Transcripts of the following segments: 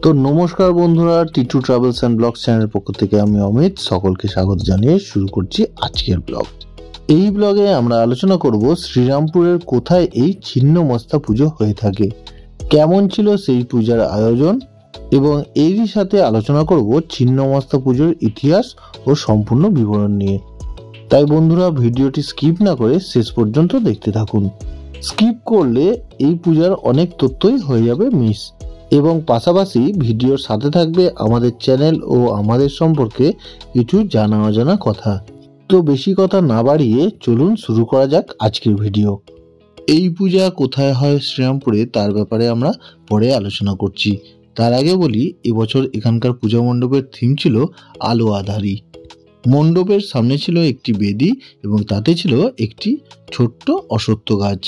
তো নমস্কার বন্ধুরা, টিটু ট্রাভেলস অ্যান্ড ব্লগস চ্যানেলের পক্ষ থেকে আমি অমিত সকলকে স্বাগত জানিয়ে শুরু করছি আজকের ব্লগ। এই ব্লগে আমরা আলোচনা করব শ্রীরামপুরের কোথায় এই ছিন্নমস্তা পুজো হয়ে থাকে, কেমন ছিল সেই পূজার আয়োজন এবং এরই সাথে আলোচনা করব ছিন্নমস্তা পুজোর ইতিহাস ও সম্পূর্ণ বিবরণ নিয়ে। তাই বন্ধুরা ভিডিওটি স্কিপ না করে শেষ পর্যন্ত দেখতে থাকুন। স্কিপ করলে এই পূজার অনেক তথ্যই হয়ে যাবে মিস, এবং পাশাপাশি ভিডিওর সাথে থাকবে আমাদের চ্যানেল ও আমাদের সম্পর্কে কিছু জানা অজানা কথা। তো বেশি কথা না বাড়িয়ে চলুন শুরু করা যাক আজকের ভিডিও। এই পূজা কোথায় হয় শ্রীরামপুরে তার ব্যাপারে আমরা পরে আলোচনা করছি। তার আগে বলি, এবছর এখানকার পূজা মণ্ডপের থিম ছিল আলো আধারি। মণ্ডপের সামনে ছিল একটি বেদি এবং তাতে ছিল একটি ছোট্ট অশ্বত্থ গাছ।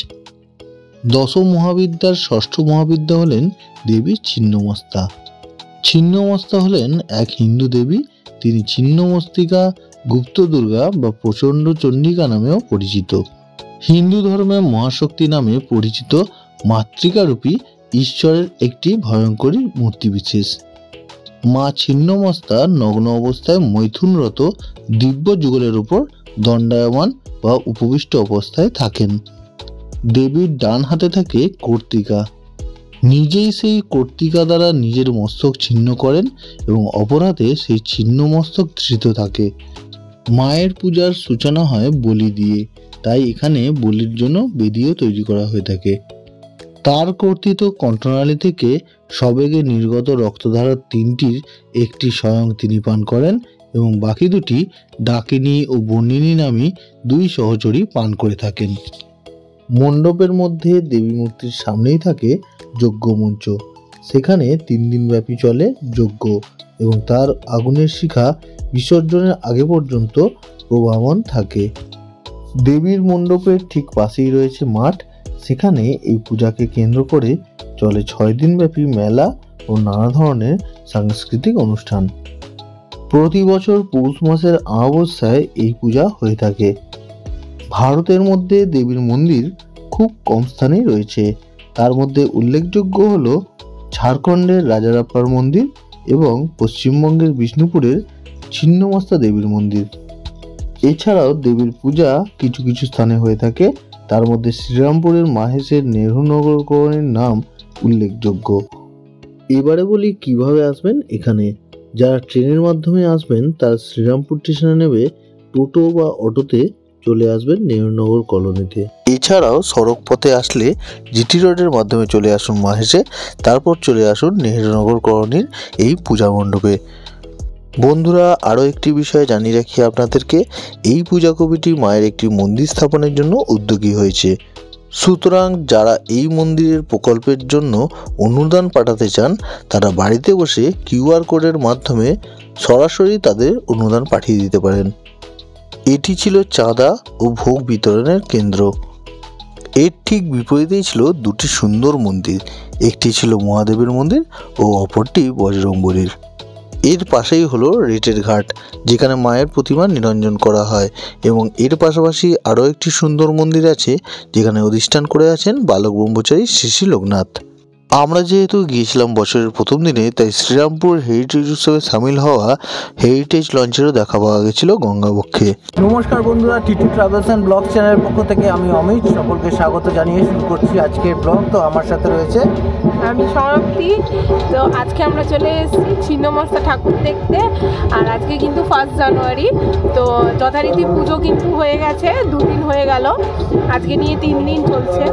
দশ মহাবিদ্যার ষষ্ঠ মহাবিদ্যা হলেন দেবী ছিন্নমস্তা। ছিন্নমস্তা হলেন এক হিন্দু দেবী। তিনি ছিন্নমস্তিকা, গুপ্ত দুর্গা বা প্রচণ্ড চণ্ডিকা নামেও পরিচিত। হিন্দু ধর্মে মহাশক্তি নামে পরিচিত মাতৃকারূপী ঈশ্বরের একটি ভয়ঙ্করী মূর্তি বিশেষ। মা ছিন্নমস্তা নগ্ন অবস্থায় মৈথুনরত দিব্য যুগলের উপর দণ্ডায়মান বা উপবিষ্ট অবস্থায় থাকেন। দেবীর ডান হাতে থাকে কর্তিকা। নিজেই সেই কর্তিকা দ্বারা নিজের মস্তক ছিন্ন করেন এবং অপর হাতে সেই ছিন্ন মস্তক ধৃত থাকে। মায়ের পূজার সূচনা হয় বলি দিয়ে, তাই এখানে বলির জন্য বেদিও তৈরি করা হয়ে থাকে। তার কর্তৃত কণ্ঠনালী থেকে সবেগে নির্গত রক্তধারার তিনটির একটি স্বয়ং তিনি পান করেন এবং বাকি দুটি ডাকিনী ও বর্ণিনী নামী দুই সহচরী পান করে থাকেন। মণ্ডপের মধ্যে দেবী মূর্তির সামনেই থাকে যজ্ঞ মঞ্চ। সেখানে 3 দিন ব্যাপী চলে যজ্ঞ এবং তার আগুনের শিখা বিসর্জনের আগে পর্যন্ত প্রবাহমান থাকে। দেবীর মণ্ডপের ঠিক পাশেই রয়েছে মাঠ। সেখানে এই পূজাকে কেন্দ্র করে চলে 6 দিন ব্যাপী মেলা ও নানা ধরনের সাংস্কৃতিক অনুষ্ঠান। প্রতি বছর পৌষ মাসের অমাবস্যায় এই পূজা হয়ে থাকে। ভারতের মধ্যে দেবীর মন্দির খুব কম স্থানেই রয়েছে। তার মধ্যে উল্লেখযোগ্য হল ঝাড়খণ্ডের রাজারাপ্পার মন্দির এবং পশ্চিমবঙ্গের বিষ্ণুপুরের ছিন্নমস্তা দেবীর মন্দির। এছাড়াও দেবীর পূজা কিছু কিছু স্থানে হয়ে থাকে। তার মধ্যে শ্রীরামপুরের মাহেশের নেহরুনগর কলোনির নাম উল্লেখযোগ্য। এবারে বলি কিভাবে আসবেন এখানে। যারা ট্রেনের মাধ্যমে আসবেন তারা শ্রীরামপুর স্টেশনে নেবে টোটো বা অটোতে চলে আসবেন নেহরুনগর কলোনিতে। এছাড়াও সড়ক পথে আসলে জিটি রোডের মাধ্যমে চলে আসুন মাহেশে, তারপর চলে আসুন নেহরুনগর কলোনির এই পূজা মণ্ডপে। বন্ধুরা, আরও একটি বিষয় জানিয়ে রাখি আপনাদেরকে, এই পূজা কমিটি মায়ের একটি মন্দির স্থাপনের জন্য উদ্যোগী হয়েছে। সুতরাং যারা এই মন্দিরের প্রকল্পের জন্য অনুদান পাঠাতে চান তারা বাড়িতে বসে কিউআর কোডের মাধ্যমে সরাসরি তাদের অনুদান পাঠিয়ে দিতে পারেন। এটি ছিল চাঁদা ও ভোগ বিতরণের কেন্দ্র। এর ঠিক বিপরীতেই ছিল দুটি সুন্দর মন্দির, একটি ছিল মহাদেবের মন্দির ও অপরটি বজরংবলীর। এর পাশেই হলো রেটের ঘাট, যেখানে মায়ের প্রতিমা নিরঞ্জন করা হয়, এবং এর পাশাপাশি আরও একটি সুন্দর মন্দির আছে যেখানে অধিষ্ঠান করে আছেন বালক ব্রহ্মচারী শ্রী শ্রী লোকনাথ। আমরা যেহেতু গিয়েছিলাম বছরের প্রথম দিনে, তাই শ্রীরামপুর হেরিটেজ উৎসবে সামিল হওয়া হেরিটেজ লঞ্চেরও দেখা পাওয়া গেছিল গঙ্গাবক্ষে। নমস্কার বন্ধুরা, টিটু ট্রাভেলস অ্যান্ড ব্লগ চ্যানেলের পক্ষ থেকে আমি অমিত সকলকে স্বাগত জানিয়ে শুরু করছি আজকের ব্লগ। তো আমার সাথে রয়েছে আমি সমাপ্তি। তো আজকে আমরা চলে এসেছি ছিন্নমস্তা ঠাকুর দেখতে। আর আজকে কিন্তু 1 জানুয়ারি। তো যথারীতি পুজো কিন্তু হয়ে গেছে, 2 দিন হয়ে গেল, আজকে নিয়ে 3 দিন চলছে।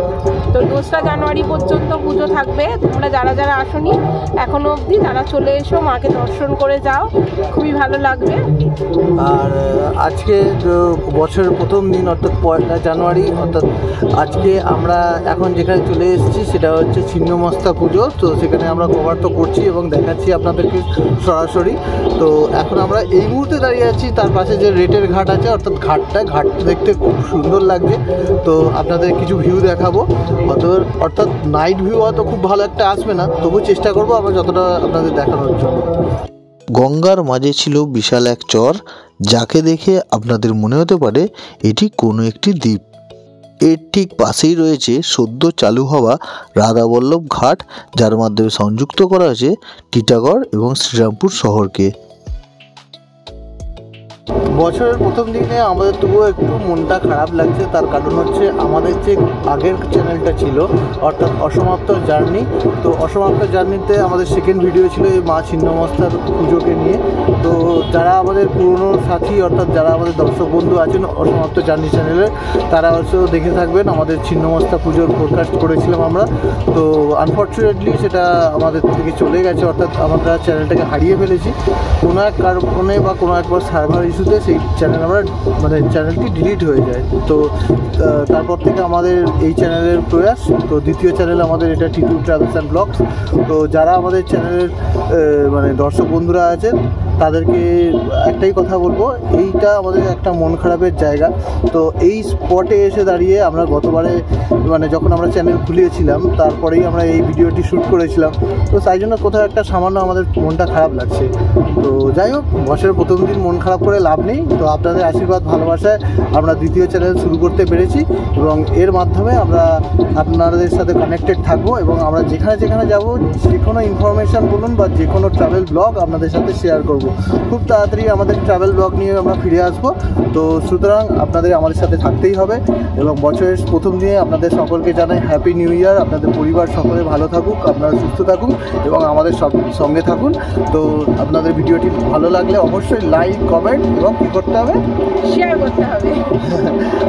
তো 2রা জানুয়ারি পর্যন্ত পুজো থাকবে। তোমরা যারা যারা আসোনি এখনো অবধি তারা চলে এসো, মাকে দর্শন করে যাও, খুবই ভালো লাগবে। আর আজকে বছরের প্রথম দিন অর্থাৎ 1 জানুয়ারি, অর্থাৎ আজকে আমরা এখন যেখানে চলে এসেছি সেটা হচ্ছে ছিন্নমস্তা পুজো। তো সেখানে আমরা কভার তো করছি এবং দেখাচ্ছি আপনাদেরকে সরাসরি। তো এখন আমরা এই মুহূর্তে দাঁড়িয়ে আছি তার পাশে যে রেটের ঘাট আছে, অর্থাৎ ঘাটটা দেখতে খুব সুন্দর লাগছে। তো আপনাদের কিছু ভিউ দেখাবো। অর্থাৎ নাইট ভিউ হয়তো খুব ভালো একটা আসবে না, তবু চেষ্টা করবো আমরা যতটা আপনাদের দেখানোর জন্য। গঙ্গার মাঝে ছিল বিশাল এক চর, যাকে দেখে আপনাদের মনে হতে পারে এটি কোনো একটি দ্বীপ। এর ঠিক পাশেই রয়েছে সদ্য চালু হওয়া রাধাবল্লভ ঘাট, যার মাধ্যমে সংযুক্ত করা হয়েছে টিটাগড় এবং শ্রীরামপুর শহরকে। বছরের প্রথম দিনে আমাদের তবুও একটু মনটা খারাপ লাগছে, তার কারণ হচ্ছে আমাদের যে আগের চ্যানেলটা ছিল অর্থাৎ অসমাপ্ত জার্নি, তো অসমাপ্ত জার্নিতে আমাদের সেকেন্ড ভিডিও ছিল এই মা ছিন্নমস্তার পুজোকে নিয়ে। তো যারা আমাদের পুরনো সাথী অর্থাৎ যারা আমাদের দর্শক বন্ধু আছেন অসমাপ্ত জার্নি চ্যানেলের, তারা হচ্ছে দেখে থাকবেন আমাদের ছিন্নমস্তা পুজোর ফোরকাস্ট করেছিলাম আমরা। তো আনফর্চুনেটলি সেটা আমাদের থেকে চলে গেছে, অর্থাৎ আমরা চ্যানেলটাকে হারিয়ে ফেলেছি কোনো এক কারণে বা কোনো একবার সার্ভার ইস্যুতে সেই চ্যানেল চ্যানেলটি ডিলিট হয়ে যায়। তো তারপর থেকে আমাদের এই চ্যানেলের প্রয়াস, তো দ্বিতীয় চ্যানেল আমাদের এটা টিটু ট্রাভেলস অ্যান্ড ব্লগস। তো যারা আমাদের চ্যানেলের দর্শক বন্ধুরা আছেন তাদেরকে একটাই কথা বলবো, এইটা আমাদের একটা মন খারাপের জায়গা। তো এই স্পটে এসে দাঁড়িয়ে আমরা গতবারে যখন আমরা চ্যানেল খুলিয়েছিলাম তারপরেই আমরা এই ভিডিওটি শ্যুট করেছিলাম, তো তাই জন্য কোথাও একটা সামান্য আমাদের মনটা খারাপ লাগছে। তো যাই হোক, বছরের প্রথম দিন মন খারাপ করে লাভ নেই। তো আপনাদের আশীর্বাদ ভালোবাসায় আমরা দ্বিতীয় চ্যানেল শুরু করতে পেরেছি এবং এর মাধ্যমে আমরা আপনাদের সাথে কানেক্টেড থাকবো এবং আমরা যেখানে যেখানে যাব যে কোনো ইনফরমেশান বলুন বা যে কোনো ট্রাভেল ব্লগ আপনাদের সাথে শেয়ার করব। খুব তাড়াতাড়ি আমাদের ট্রাভেল ব্লগ নিয়ে আমরা ফিরে আসবো। তো সুতরাং আপনাদের আমাদের সাথে থাকতেই হবে এবং বছরের প্রথম দিনে আপনাদের সকলকে জানাই হ্যাপি নিউ ইয়ার। আপনাদের পরিবার সকলে ভালো থাকুক, আপনারা সুস্থ থাকুন এবং আমাদের সঙ্গে থাকুন। তো আপনাদের ভিডিওটি ভালো লাগলে অবশ্যই লাইক, কমেন্ট এবং কী করতে হবে, শেয়ার করতে হবে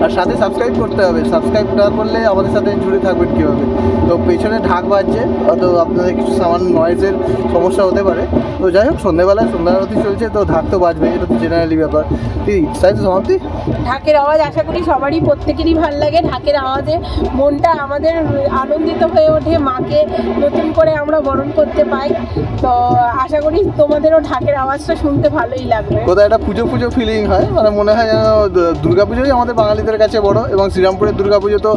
আর সাথে সাবস্ক্রাইব করতে হবে। সাবস্ক্রাইব না করলে আমাদের সাথে জুড়ে থাকবেন কীভাবে? তো পেছনে ঢাক বাজছে, তো আপনাদের কিছু সামান্য নয়েজের সমস্যা হতে পারে। তো যাই হোক, সন্ধ্যেবেলায় সন্ধ্যা আরতি চলছে, তো ঢাক তো বাজবে, এটা তো জেনারেলি ব্যাপার। তাই তো সমাপ্তি। ঢাকের আওয়াজ আশা করি সবারই প্রত্যেকেরই ভালো লাগে। ঢাকের আওয়াজে মনটা আমাদের আনন্দিত হয়ে ওঠে, মাকে নতুন করে আমরা বরণ করতে পাই। তো আশা করি তোমাদেরও ঢাকের আওয়াজটা শুনতে ভালোই লাগবে। কোথায় একটা পুজো পুজো ফিলিং হয়, মনে হয় যেন দুর্গাপুজোই আমাদের বাঙালিদের কাছে বড় এবং শ্রীরামপুরের দুর্গাপুজো তো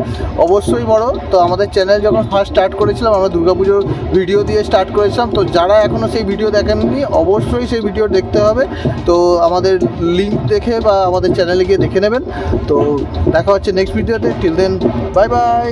অবশ্যই বড়। তো আমাদের চ্যানেল যখন ফার্স্ট স্টার্ট করেছিলাম আমরা দুর্গাপুজোর ভিডিও দিয়ে স্টার্ট করেছিলাম। তো যারা এখনও সেই ভিডিও দেখেননি অবশ্যই সেই ভিডিও দেখতে হবে। তো আমাদের লিঙ্ক দেখে বা আমাদের চ্যানেলে গিয়ে দেখে নেবেন। তো দেখা হচ্ছে নেক্সট ভিডিওতে। Till then, bye by.